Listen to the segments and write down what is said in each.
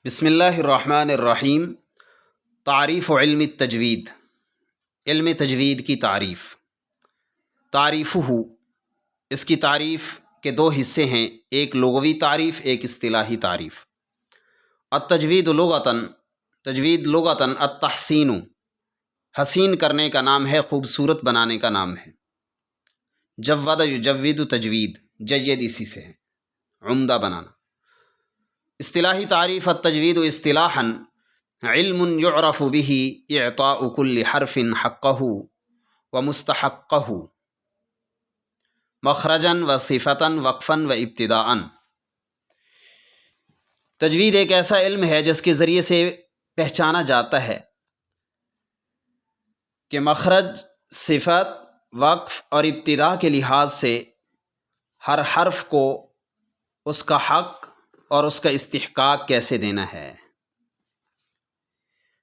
بسم اللہ الرحمن الرحیم۔ تعریف علم التجوید، علم تجوید کی تعریف۔ تعریفہ، اس کی تعریف کے دو حصے ہیں، ایک لغوی تعریف، ایک اصطلاحی تعریف۔ التجوید لغتاً، تجوید لغتاً التحسین، حسین کرنے کا نام ہے، خوبصورت بنانے کا نام ہے۔ جود یجود تجوید، جید اسی سے ہے، عمدہ بنانا۔ اصطلاحی تعریف التجوید اصطلاحاً علم یعرف به اعطاء كل حرف حقه ومستحقه مخرجا وصفتا وقفا وابتداء۔ تجوید ایک ایسا علم ہے جس کے ذریعے سے پہچانا جاتا ہے کہ مخرج، صفت، وقف اور ابتدا کے لحاظ سے ہر حرف کو اس کا حق اور اس کا استحقاق کیسے دینا ہے۔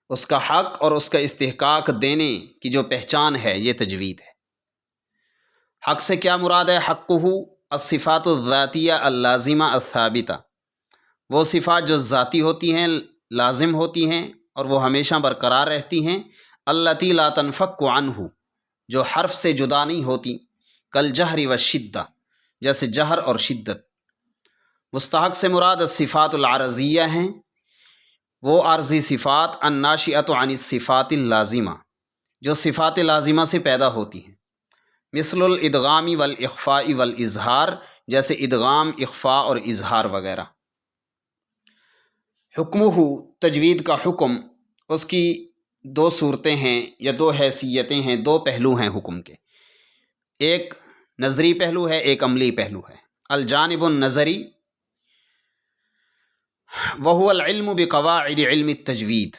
اس کا حق اور اس کا استحقاق دینے کی جو پہچان ہے، یہ تجوید ہے۔ حق سے کیا مراد ہے؟ حقہ الصفات الذاتیہ اللازمہ الثابتہ، وہ صفات جو ذاتی ہوتی ہیں، لازم ہوتی ہیں اور وہ ہمیشہ برقرار رہتی ہیں۔ التی لا تنفک عنہ، جو حرف سے جدا نہیں ہوتی۔ کالجہر والشدہ، جیسے جہر اور شدت۔ مستحق سے مراد الصفات العرضیہ ہیں، وہ عارضی صفات الناشئۃ عن الصفات اللازمہ، جو صفات لازمہ سے پیدا ہوتی ہیں۔ مثل الادغام والاخفاء والاظہار، جیسے ادغام، اخفاء اور اظہار وغیرہ۔ حکمہ، تجوید کا حکم، اس کی دو صورتیں ہیں یا دو حیثیتیں ہیں، دو پہلو ہیں حکم کے، ایک نظری پہلو ہے، ایک عملی پہلو ہے۔ الجانب النظری وہو العلم بقواعد علم التجوید،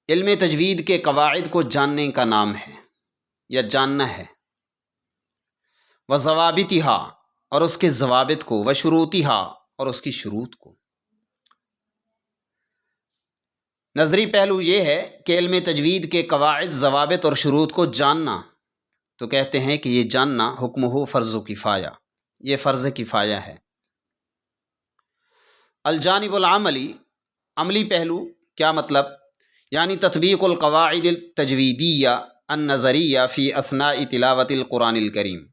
علم تجوید کے قواعد کو جاننے کا نام ہے یا جاننا ہے۔ وضوابطہا، اور اس کے ضوابط کو، وشروطہا، اور اس کی شروط کو۔ نظری پہلو یہ ہے کہ علم تجوید کے قواعد، ضوابط اور شروط کو جاننا، تو کہتے ہیں کہ یہ جاننا حکمہ فرض کفایہ، یہ فرض کفایہ ہے۔ الجانب العملی، عملی پہلو کیا مطلب؟ یعنی تطبیق القواعد التجویدیہ النظریہ فی اثناء تلاوت القرآن الکریم،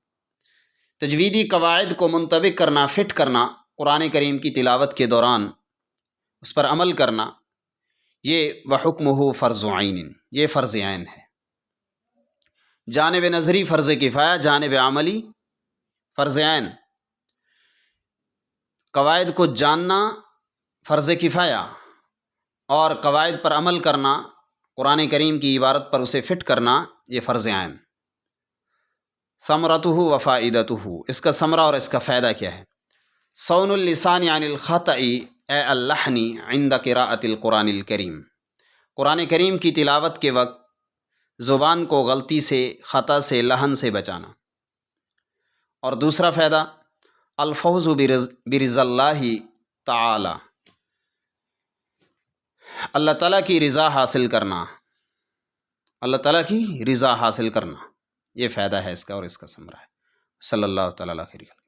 تجویدی قواعد کو منطبق کرنا، فٹ کرنا، قرآن کریم کی تلاوت کے دوران اس پر عمل کرنا، یہ وحکمہ فرض عین، یہ فرض عین ہے۔ جانب نظری فرض کفایہ، جانب عملی فرض عین۔ قواعد کو جاننا فرض کفایہ اور قواعد پر عمل کرنا، قرآن کریم کی عبارت پر اسے فٹ کرنا، یہ فرض عین۔ ثمرتہ و فائدتہ، اس کا ثمرہ اور اس کا فائدہ کیا ہے؟ صون اللسان عن الخطأ اے اللحن عند قراءۃ القرآن الکریم، قرآن کریم کی تلاوت کے وقت زبان کو غلطی سے، خطا سے، لحن سے بچانا۔ اور دوسرا فائدہ الفوز برضا اللہ تعالی، اللہ تعالیٰ کی رضا حاصل کرنا، اللہ تعالیٰ کی رضا حاصل کرنا، یہ فائدہ ہے اس کا اور اس کا ثمرہ ہے۔ صلی اللہ تعالیٰ علیہ وسلم۔